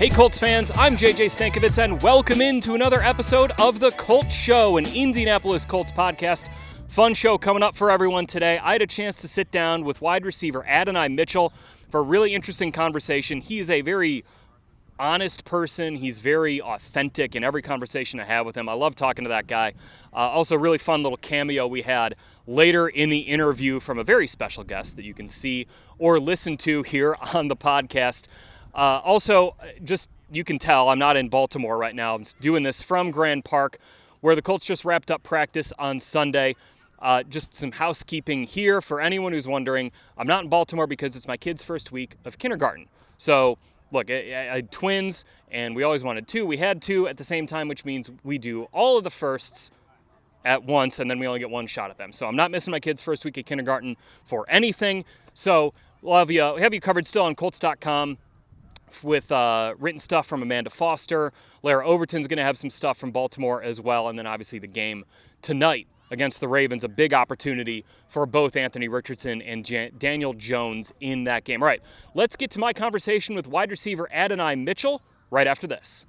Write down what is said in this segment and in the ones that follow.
Hey Colts fans, I'm JJ Stankevitz and welcome into another episode of the Colts Show, an Indianapolis Colts podcast. Fun show coming up for everyone today. I had a chance to sit down with wide receiver Adonai Mitchell for a really interesting conversation. He is a very honest person. He's very authentic in every conversation I have with him. I love talking to that guy. Also, really fun little cameo we had later in the interview from a very special guest that you can see or listen to here on the podcast. Also, just you can tell I'm not in Baltimore right now. I'm doing this from Grand Park, where the Colts just wrapped up practice on Sunday. Just some housekeeping here for anyone who's wondering. I'm not in Baltimore because it's my kid's first week of kindergarten. So, look, I had twins, and we always wanted two. We had two at the same time, which means we do all of the firsts at once, and then we only get one shot at them. So I'm not missing my kid's first week of kindergarten for anything. So we'll have you covered still on Colts.com. with written stuff from Amanda Foster. Lara Overton's going to have some stuff from Baltimore as well. And then obviously the game tonight against the Ravens, a big opportunity for both Anthony Richardson and Daniel Jones in that game. All right, let's get to my conversation with wide receiver Adonai Mitchell right after this.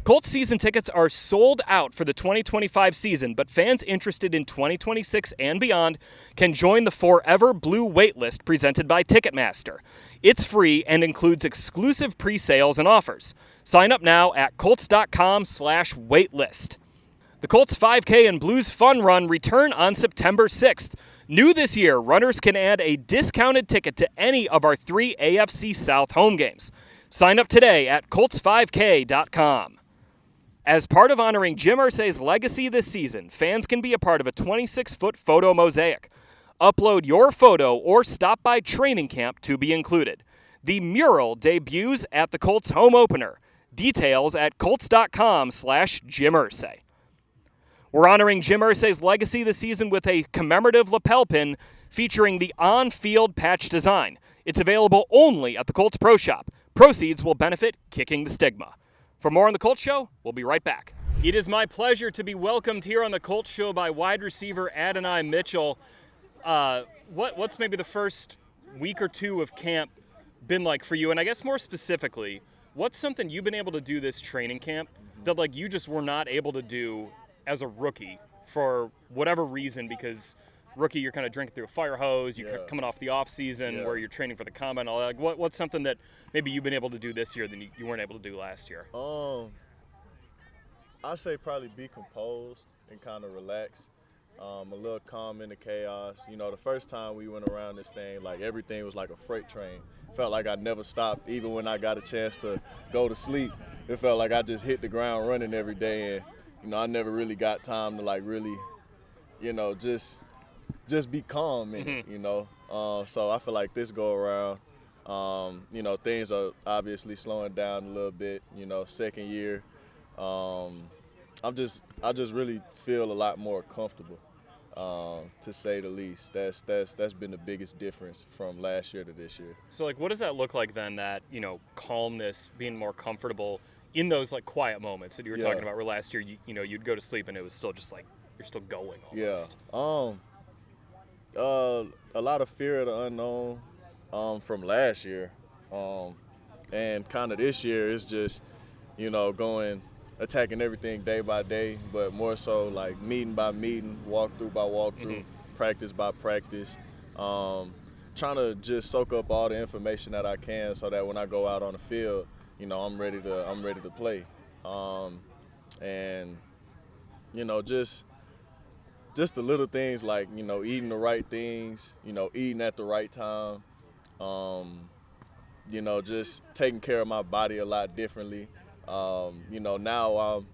Colts season tickets are sold out for the 2025 season, but fans interested in 2026 and beyond can join the Forever Blue waitlist presented by Ticketmaster. It's free and includes exclusive pre-sales and offers. Sign up now at Colts.com/waitlist. The Colts 5K and Blues Fun Run return on September 6th. New this year, runners can add a discounted ticket to any of our 3 AFC South home games. Sign up today at Colts5K.com. As part of honoring Jim Irsay's legacy this season, fans can be a part of a 26-foot photo mosaic. Upload your photo or stop by training camp to be included. The mural debuts at the Colts home opener. Details at Colts.com/Jim Irsay. We're honoring Jim Irsay's legacy this season with a commemorative lapel pin featuring the on-field patch design. It's available only at the Colts Pro Shop. Proceeds will benefit Kicking the Stigma. For more on the Colts Show, we'll be right back. It is my pleasure to be welcomed here on the Colts Show by wide receiver Adonai Mitchell. What's maybe the first week or two of camp been like for you? And I guess more specifically, what's something you've been able to do this training camp that you just were not able to do as a rookie for whatever reason? Because rookie, you're kind of drinking through a fire hose. You're coming off the off season where you're training for the combine. All that. What's something that maybe you've been able to do this year that you weren't able to do last year? I'd say probably be composed and kind of relax. A little calm in the chaos. You know, the first time we went around this thing, everything was like a freight train. Felt like I never stopped. Even when I got a chance to go to sleep, it felt like I just hit the ground running every day. And, I never really got time to really, just be calm in it, So I feel like this go around, things are obviously slowing down a little bit, second year. I just really feel a lot more comfortable, to say the least. That's been the biggest difference from last year to this year. So what does that look like then, that, calmness, being more comfortable in those quiet moments that you were talking about, where last year, you'd go to sleep and it was still just you're still going almost? A lot of fear of the unknown from last year. And kind of this year is just, attacking everything day by day, but more so meeting by meeting, walkthrough by walkthrough, practice by practice. Trying to just soak up all the information that I can so that when I go out on the field, I'm ready to play. And, just the little things eating the right things, eating at the right time, just taking care of my body a lot differently. Now I'm,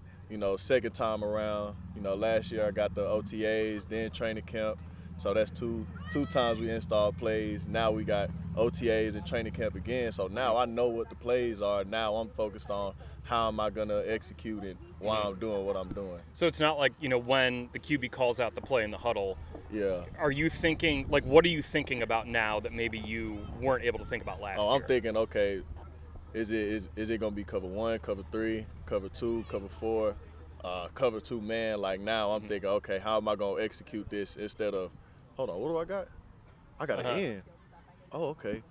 second time around. Last year I got the OTAs, then training camp. So that's two times we installed plays. Now we got OTAs and training camp again. So now I know what the plays are. Now I'm focused on how am I going to execute it while I'm doing what I'm doing. So it's not when the QB calls out the play in the huddle. Yeah. Are you thinking, what are you thinking about now that maybe you weren't able to think about last year? I'm thinking, okay, is it going to be cover 1, cover 3, cover 2, cover 4, cover 2 man? Now I'm thinking, okay, how am I going to execute this instead of, hold on, what do I got? I got an end. Oh, okay.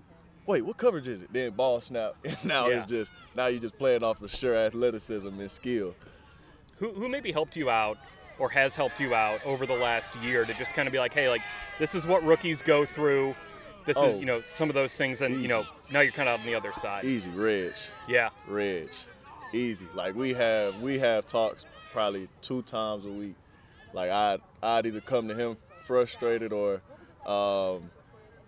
Wait, what coverage is it? Then ball snap. And now it's just now you're just playing off of sheer athleticism and skill. Who maybe helped you out or has helped you out over the last year to just kind of be like, hey, like, this is what rookies go through. This is, some of those things. And, easy. Now you're kind of on the other side. Easy, Reg. Yeah. Reg. Easy. Like, we have talks probably 2 times a week. Like, I'd either come to him frustrated or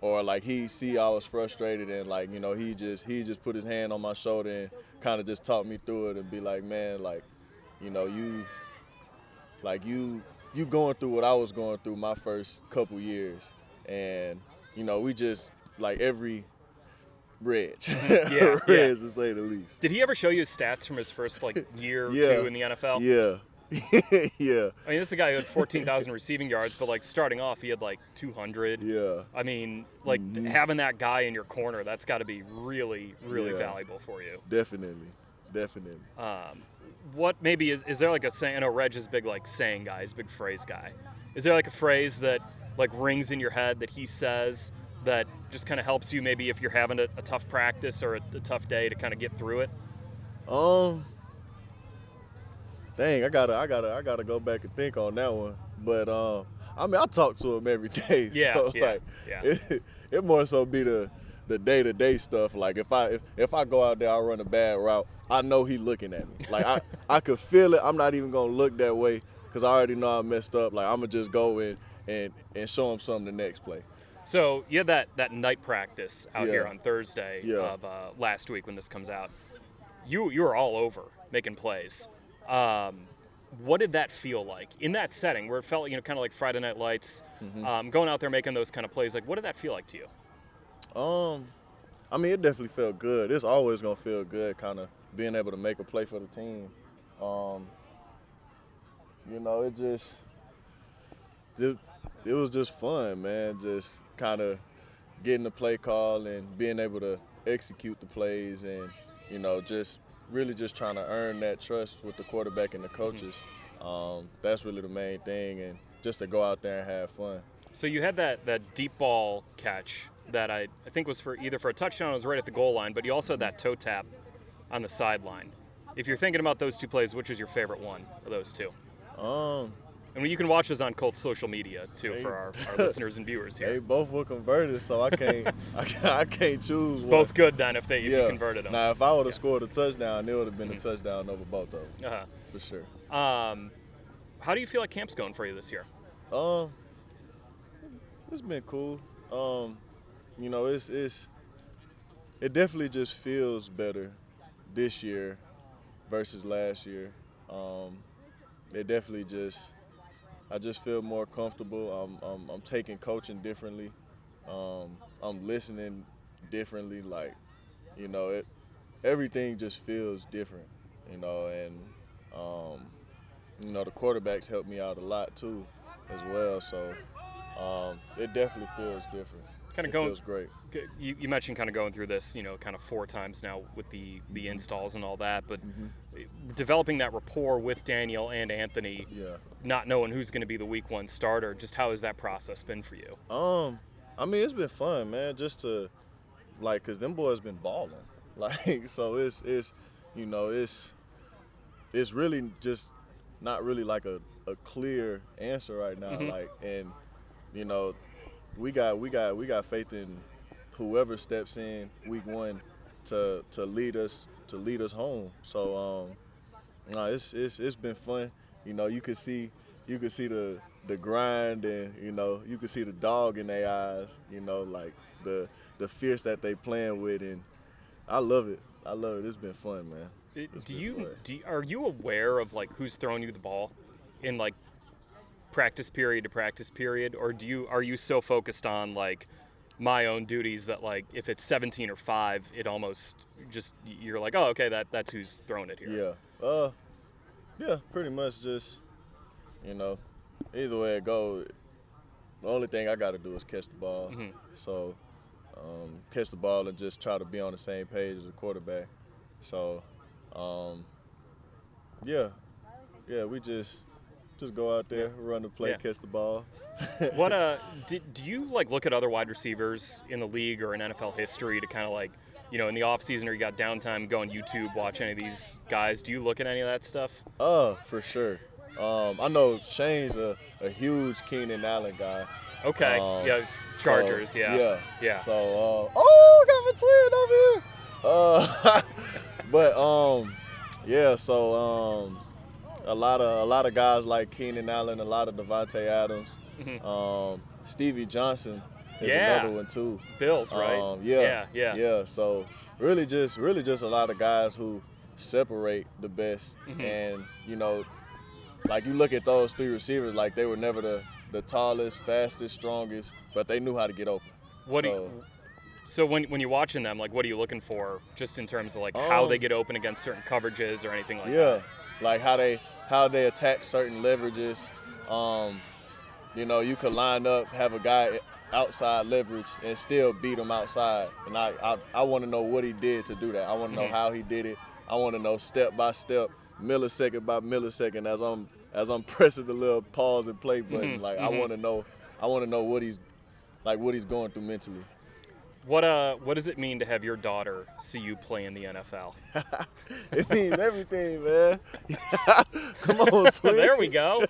like he see I was frustrated and like, he just put his hand on my shoulder and kind of just talk me through it and be like, man, like, you going through what I was going through my first couple years. And, we just, like, every Reg. Yeah, Reg, to say the least. Did he ever show you his stats from his first, like, year or 2 in the NFL? Yeah. Yeah. I mean, this is a guy who had 14,000 receiving yards, but, like, starting off, he had, like, 200. Yeah. I mean, like, having that guy in your corner, that's got to be really, really valuable for you. Definitely. What maybe is there like a saying? I know Reg is big like saying guy, he's a big phrase guy. Is there like a phrase that like rings in your head that he says that just kind of helps you maybe if you're having a tough practice or a tough day to kind of get through it? Dang, I gotta go back and think on that one. But I mean, I talk to him every day. So it more so be the day-to-day stuff. Like if I go out there, I run a bad route, I know he looking at me. Like I could feel it. I'm not even gonna look that way because I already know I messed up. Like I'm gonna just go in and show him something the next play. So you had that night practice out here on Thursday of last week when this comes out. You were all over making plays. What did that feel like in that setting where it felt kind of like Friday Night Lights, going out there making those kind of plays? Like what did that feel like to you? I mean, it definitely felt good. It's always gonna feel good, kind of being able to make a play for the team. It was just fun, man. Just kind of getting the play call and being able to execute the plays, and just really just trying to earn that trust with the quarterback and the coaches. That's really the main thing, and just to go out there and have fun. So you had that deep ball catch that I think was either for a touchdown, it was right at the goal line, but you also had that toe tap on the sideline. If you're thinking about those 2 plays, which is your favorite one of those 2? And you can watch those on Colts social media too for our listeners and viewers here. They both were converted, so I can't choose one. Both good then if you converted them. Now if I would have scored a touchdown, it would have been a touchdown over both of them. For sure. How do you feel like camp's going for you this year? It's been cool. It definitely just feels better this year versus last year. It definitely I just feel more comfortable. I'm taking coaching differently. I'm listening differently. Like, everything just feels different. And the quarterbacks help me out a lot too, as well. So it definitely feels different. Feels great. You mentioned kind of going through this, kind of 4 times now with the installs and all that, but developing that rapport with Daniel and Anthony, not knowing who's going to be the week 1 starter, just how has that process been for you? I mean, it's been fun, man, just to, like, because them boys been balling. Like, so it's really just not really like a clear answer right now. Like, and, we got faith in whoever steps in week 1 to lead us home. So it's been fun. You could see the grind, and you could see the dog in their eyes. Like the fierce that they playing with, and I love it. It's been fun, man. Are you aware of like who's throwing you the ball in like practice period to practice period, or are you so focused on like my own duties that like if it's 17 or 5, it almost just you're like, oh, okay, that's who's throwing it here? Yeah, pretty much just either way it goes, the only thing I got to do is catch the ball. So catch the ball and just try to be on the same page as the quarterback. So we Just go out there, run the play, catch the ball. What do you like look at other wide receivers in the league or in NFL history to kind of like, you know, in the off season or you got downtime, go on YouTube, watch any of these guys? Do you look at any of that stuff? For sure. I know Shane's a huge Keenan Allen guy. Okay. It's Chargers. So, yeah. So, got my twin over here. But so a lot of guys like Keenan Allen, a lot of Devontae Adams, Stevie Johnson is another one too. Bills, right? Yeah. So really just a lot of guys who separate the best, and you know, like you look at those three receivers, like they were never the tallest, fastest, strongest, but they knew how to get open. So when you're watching them, like, what are you looking for, just in terms of like how they get open against certain coverages or anything like that? Yeah, like how they attack certain leverages. You know, you could line up, have a guy outside leverage and still beat him outside. And I want to know what he did to do that. I want to know how he did it. I want to know step by step, millisecond by millisecond as I'm pressing the little pause and play button. I want to know what he's going through mentally. What does it mean to have your daughter see you play in the NFL? It means everything, man. Come on, twin. There we go.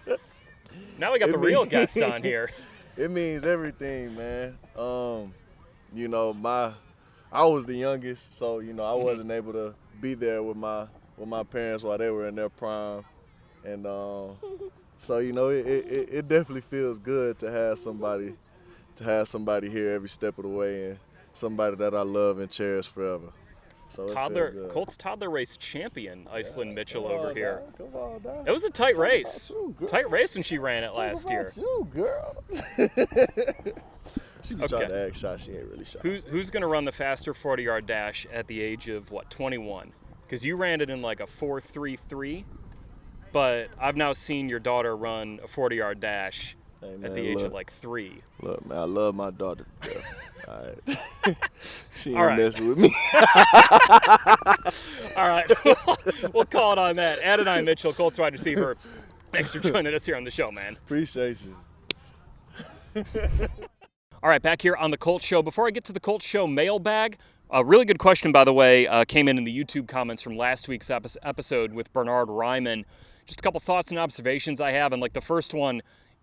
Now we got the real guest on here. It means everything, man. You know, I was the youngest, so you know I wasn't able to be there with my parents while they were in their prime, and so you know it definitely feels good to have somebody here every step of the way, and somebody that I love and cherish forever. So Colts toddler race champion, Iceland Mitchell over here. Come on, now. It was a tight race. Tight race when she ran it last year. You, girl. She be trying to act shot. She ain't really shot. Who's going to run the faster 40-yard dash at the age of, 21? Because you ran it in like a 4.33, but I've now seen your daughter run a 40-yard dash at the age of like 3. Look, man, I love my daughter. All right. She ain't messing with me. All right. We'll call it on that. Adonai Mitchell, Colts wide receiver. Thanks for joining us here on the show, man. Appreciate you. All right, back here on the Colts Show. Before I get to the Colts Show mailbag, a really good question, by the way, came in the YouTube comments from last week's episode with Bernard Ryman. Just a couple thoughts and observations I have, and like the first one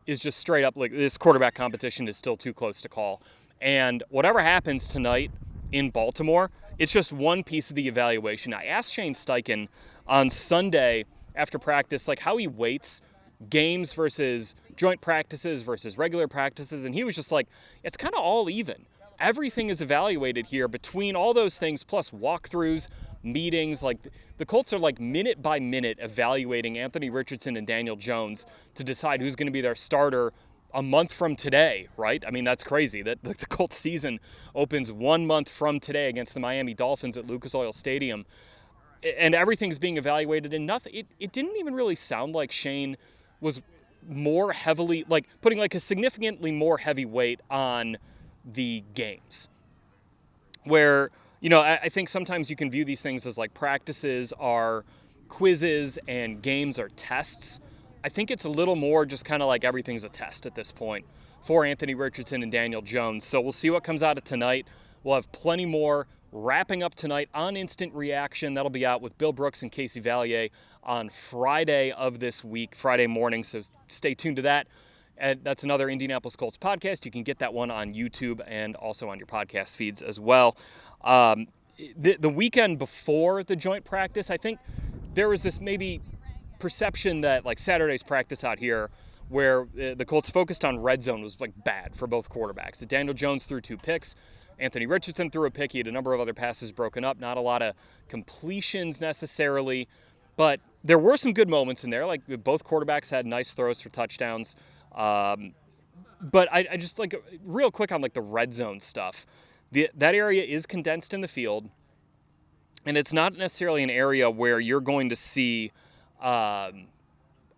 is just straight up like this quarterback competition is still too close to call. And whatever happens tonight in Baltimore, it's just one piece of the evaluation. I asked Shane Steichen on Sunday after practice, like how he weights games versus joint practices versus regular practices, and he was just like, it's kind of all even. Everything is evaluated here between all those things plus walkthroughs, meetings. Like the Colts are like minute by minute evaluating Anthony Richardson and Daniel Jones to decide who's going to be their starter a month from today, right? I mean, that's crazy that the Colts season opens 1 month from today against the Miami Dolphins at Lucas Oil Stadium, and everything's being evaluated, and nothing. It didn't even really sound like Shane was more heavily, like putting like a significantly more heavy weight on the games, where, you know, I think sometimes you can view these things as like practices are quizzes and games are tests. I think it's a little more just kind of like everything's a test at this point for Anthony Richardson and Daniel Jones. So we'll see what comes out of tonight. We'll have plenty more wrapping up tonight on Instant Reaction. That'll be out with Bill Brooks and Casey Vallier on Friday of this week, Friday morning. So stay tuned to that. And that's another Indianapolis Colts podcast. You can get that one on YouTube and also on your podcast feeds as well. The weekend before the joint practice, I think there was this maybe perception that like Saturday's practice out here where the Colts focused on red zone was like bad for both quarterbacks. Daniel Jones threw 2 picks. Anthony Richardson threw a pick. He had a number of other passes broken up. Not a lot of completions necessarily, but there were some good moments in there. Like both quarterbacks had nice throws for touchdowns. But I just like real quick on like the red zone stuff. That area is condensed in the field, and it's not necessarily an area where you're going to see a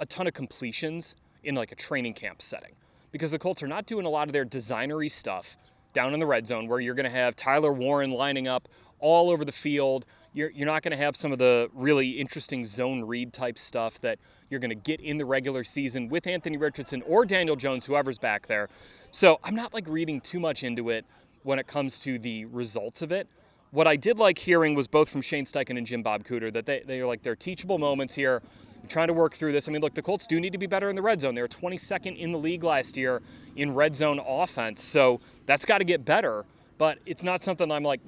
ton of completions in like a training camp setting, because the Colts are not doing a lot of their designery stuff down in the red zone where you're going to have Tyler Warren lining up all over the field. You're not going to have some of the really interesting zone read type stuff that you're going to get in the regular season with Anthony Richardson or Daniel Jones, whoever's back there. So I'm not like reading too much into it when it comes to the results of it. What I did like hearing was both from Shane Steichen and Jim Bob Cooter that they are like, they're teachable moments here. You're trying to work through this. I mean, look, the Colts do need to be better in the red zone. They were 22nd in the league last year in red zone offense. So that's got to get better. But it's not something I'm like,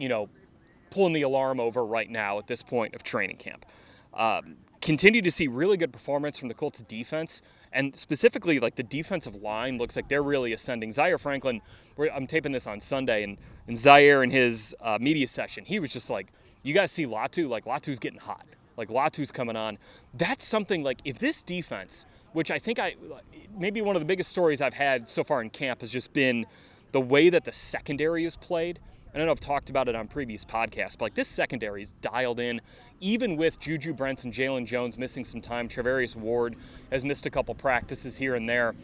pulling the alarm over right now at this point of training camp. Continue to see really good performance from the Colts defense, and specifically like the defensive line looks like they're really ascending. Zaire Franklin, I'm taping this on Sunday, and Zaire in his media session, he was just like, you guys see Latu? Like Latu's getting hot. Like Latu's coming on. That's something like if this defense, which I think maybe one of the biggest stories I've had so far in camp has just been the way that the secondary is played. I don't know if I've talked about it on previous podcasts, but like this secondary is dialed in, even with Juju Brents and Jalen Jones missing some time. Travarius Ward has missed a couple practices here and there.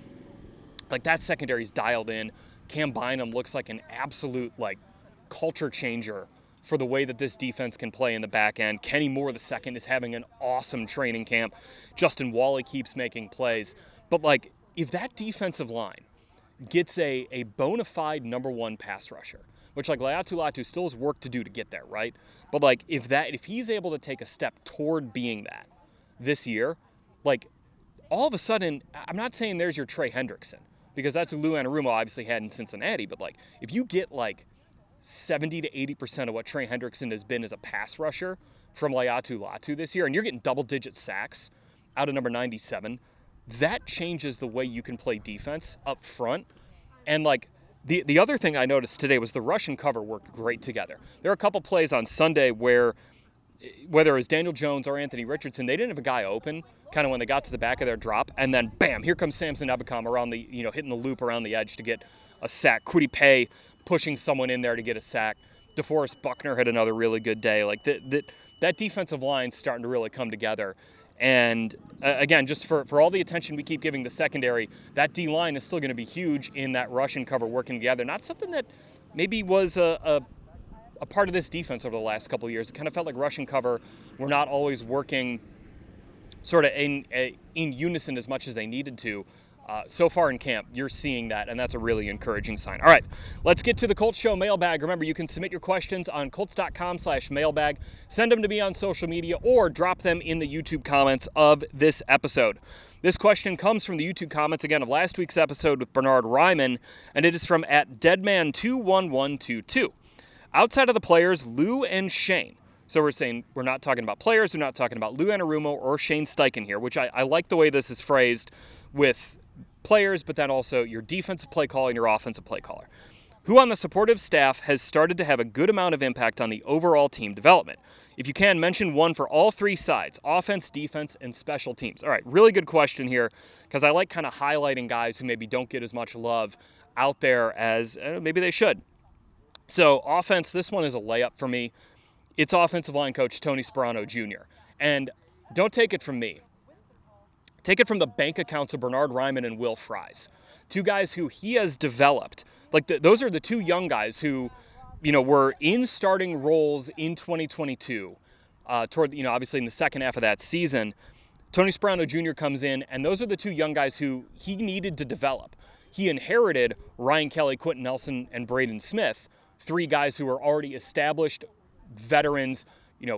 Like that secondary is dialed in. Cam Bynum looks like an absolute like culture changer for the way that this defense can play in the back end. Kenny Moore II is having an awesome training camp. Justin Wally keeps making plays. But like if that defensive line gets a bona fide number one pass rusher, which like Latu still has work to do to get there, right? But like if he's able to take a step toward being that this year, like all of a sudden, I'm not saying there's your Trey Hendrickson, because that's who Lou Anarumo obviously had in Cincinnati, but like if you get like 70 to 80% of what Trey Hendrickson has been as a pass rusher from Latu this year, and you're getting double-digit sacks out of number 97, that changes the way you can play defense up front. And like the other thing I noticed today was the rush and cover worked great together. There are a couple plays on Sunday where, whether it was Daniel Jones or Anthony Richardson, they didn't have a guy open kind of when they got to the back of their drop, and then bam, here comes Samson Ebukam around the, hitting the loop around the edge to get a sack. Kwity Paye pushing someone in there to get a sack. DeForest Buckner had another really good day. Like that defensive line's starting to really come together. And again, just for all the attention we keep giving the secondary, that D-line is still going to be huge in that rush and cover working together. Not something that maybe was a part of this defense over the last couple of years. It kind of felt like rush and cover were not always working sort of in unison as much as they needed to. So far in camp, you're seeing that, and that's a really encouraging sign. All right, let's get to the Colts Show Mailbag. Remember, you can submit your questions on Colts.com/mailbag. Send them to me on social media or drop them in the YouTube comments of this episode. This question comes from the YouTube comments, again, of last week's episode with Bernard Ryman, and it is from @Deadman21122. Outside of the players, Lou and Shane. So we're saying we're not talking about players, we're not talking about Lou Anarumo or Shane Steichen here, which I like the way this is phrased with players, but then also your defensive play caller and your offensive play caller. Who on the supportive staff has started to have a good amount of impact on the overall team development? If you can, mention one for all three sides, offense, defense, and special teams. All right, really good question here, because I like kind of highlighting guys who maybe don't get as much love out there as maybe they should. So offense, this one is a layup for me. It's offensive line coach Tony Sparano Jr. And don't take it from me. Take it from the bank accounts of Bernard Ryman and Will Fries, two guys who he has developed. Like those are the two young guys who, were in starting roles in 2022, toward obviously in the second half of that season. Tony Sparano Jr. comes in, and those are the two young guys who he needed to develop. He inherited Ryan Kelly, Quentin Nelson, and Braden Smith, three guys who were already established veterans.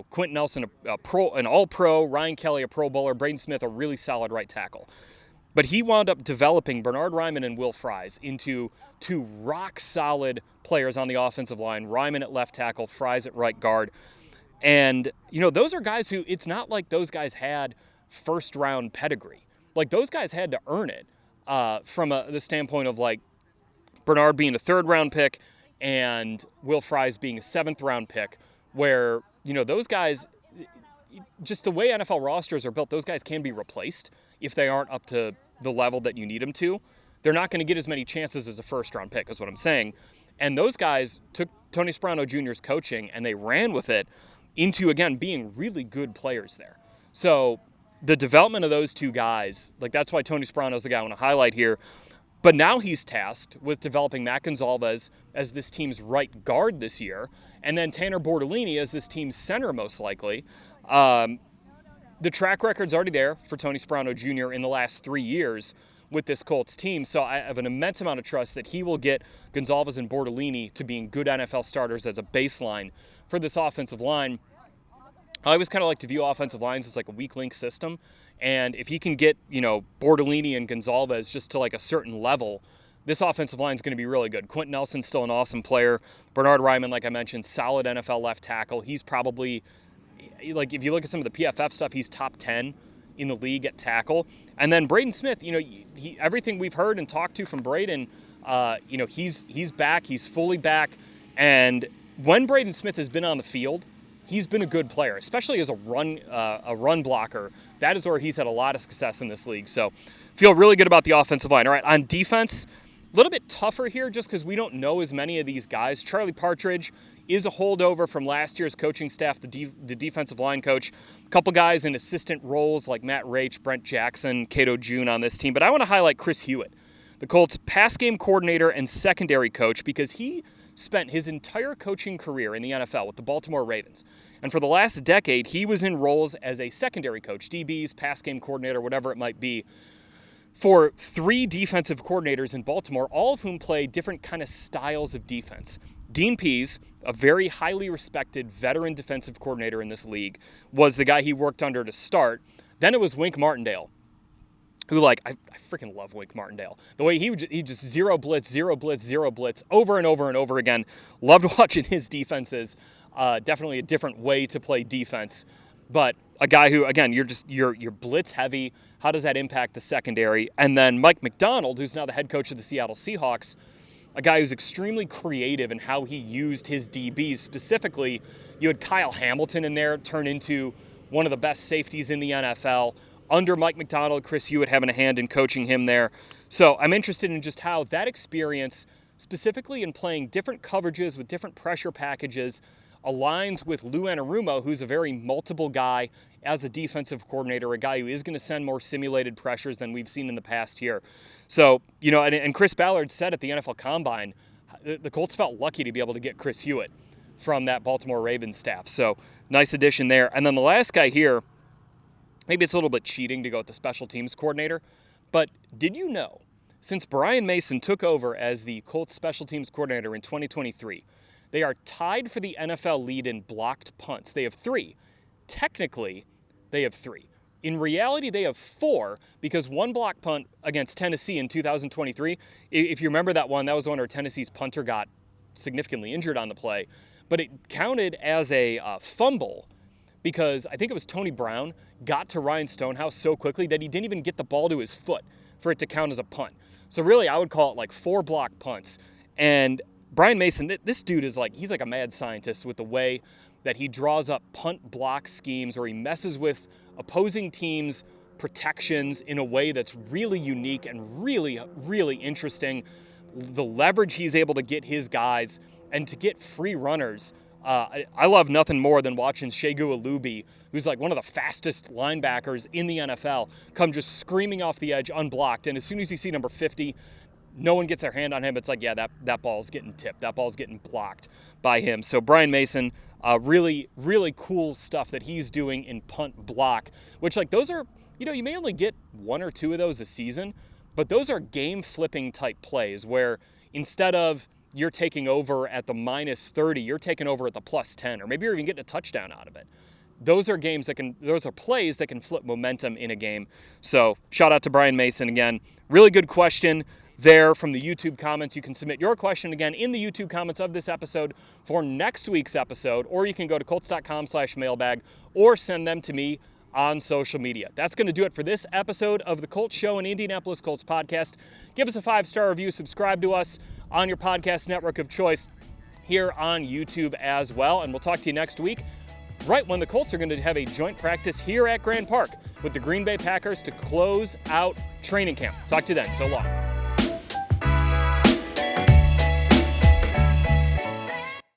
Quentin Nelson, an all-pro, Ryan Kelly, a Pro Bowler, Braden Smith, a really solid right tackle. But he wound up developing Bernard Ryman and Will Fries into two rock-solid players on the offensive line, Ryman at left tackle, Fries at right guard. And, those are guys who, it's not like those guys had first-round pedigree. Like, those guys had to earn it from the standpoint of, like, Bernard being a third-round pick and Will Fries being a seventh-round pick, where those guys, just the way NFL rosters are built, those guys can be replaced if they aren't up to the level that you need them to. They're not going to get as many chances as a first-round pick, is what I'm saying. And those guys took Tony Sparano Jr.'s coaching, and they ran with it into, again, being really good players there. So the development of those two guys, like that's why Tony Sparano is the guy I want to highlight here. But now he's tasked with developing Matt Gonzalez as this team's right guard this year, and then Tanner Bortolini as this team's center, most likely. The track record's already there for Tony Sparano Jr. in the last 3 years with this Colts team, so I have an immense amount of trust that he will get Gonzalez and Bortolini to being good NFL starters as a baseline for this offensive line. I always kind of like to view offensive lines as like a weak link system, and if he can get, Bortolini and Gonzalez just to like a certain level, this offensive line is going to be really good. Quentin Nelson's still an awesome player. Bernard Ryman, like I mentioned, solid NFL left tackle. He's probably, like, if you look at some of the PFF stuff, he's top 10 in the league at tackle. And then Braden Smith, everything we've heard and talked to from Braden, he's back. He's fully back. And when Braden Smith has been on the field, he's been a good player, especially as a run blocker. That is where he's had a lot of success in this league. So feel really good about the offensive line. All right, on defense, a little bit tougher here just because we don't know as many of these guys. Charlie Partridge is a holdover from last year's coaching staff, the defensive line coach. A couple guys in assistant roles like Matt Raich, Brent Jackson, Cato June on this team. But I want to highlight Chris Hewitt, the Colts pass game coordinator and secondary coach, because he spent his entire coaching career in the NFL with the Baltimore Ravens. And for the last decade, he was in roles as a secondary coach, DBs, pass game coordinator, whatever it might be, for 3 defensive coordinators in Baltimore, all of whom play different kind of styles of defense. Dean Pease, a very highly respected veteran defensive coordinator in this league, was the guy he worked under to start. Then it was Wink Martindale, who, I freaking love Wink Martindale. The way he just zero blitz, over and over and over again. Loved watching his defenses. Definitely a different way to play defense. But a guy who, again, you're blitz heavy. How does that impact the secondary? And then Mike McDonald, who's now the head coach of the Seattle Seahawks, a guy who's extremely creative in how he used his DBs. Specifically, you had Kyle Hamilton in there turn into one of the best safeties in the NFL. Under Mike McDonald, Chris Hewitt having a hand in coaching him there. So I'm interested in just how that experience, specifically in playing different coverages with different pressure packages, aligns with Lou Anarumo, who's a very multiple guy as a defensive coordinator, a guy who is going to send more simulated pressures than we've seen in the past here. So, and Chris Ballard said at the NFL Combine, the Colts felt lucky to be able to get Chris Hewitt from that Baltimore Ravens staff. So nice addition there. And then the last guy here, maybe it's a little bit cheating to go with the special teams coordinator, but did you know, since Brian Mason took over as the Colts special teams coordinator in 2023, they are tied for the NFL lead in blocked punts. They have 3. Technically, they have 3. In reality, they have 4 because one block punt against Tennessee in 2023, if you remember that one, that was one where Tennessee's punter got significantly injured on the play, but it counted as a fumble because I think it was Tony Brown got to Ryan Stonehouse so quickly that he didn't even get the ball to his foot for it to count as a punt. So really, I would call it 4 block punts. And Brian Mason, this dude is he's like a mad scientist with the way that he draws up punt block schemes where he messes with opposing teams' protections in a way that's really unique and really, really interesting. The leverage he's able to get his guys and to get free runners. I love nothing more than watching Shegu Alubi, who's one of the fastest linebackers in the NFL, come just screaming off the edge unblocked. And as soon as you see number 50, no one gets their hand on him. It's that ball's getting tipped. That ball's getting blocked by him. So Brian Mason, really, really cool stuff that he's doing in punt block, which those are, you may only get 1 or 2 of those a season, but those are game flipping type plays where instead of you're taking over at the -30, you're taking over at the +10, or maybe you're even getting a touchdown out of it. Those are plays that can flip momentum in a game. So shout out to Brian Mason again. Really good question there from the YouTube comments. You can submit your question again in the YouTube comments of this episode for next week's episode, or you can go to Colts.com/mailbag or send them to me on social media. That's going to do it for this episode of the Colts Show and Indianapolis Colts podcast. Give us a 5-star review. Subscribe to us on your podcast network of choice here on YouTube as well. And we'll talk to you next week, right when the Colts are going to have a joint practice here at Grand Park with the Green Bay Packers to close out training camp. Talk to you then. So long.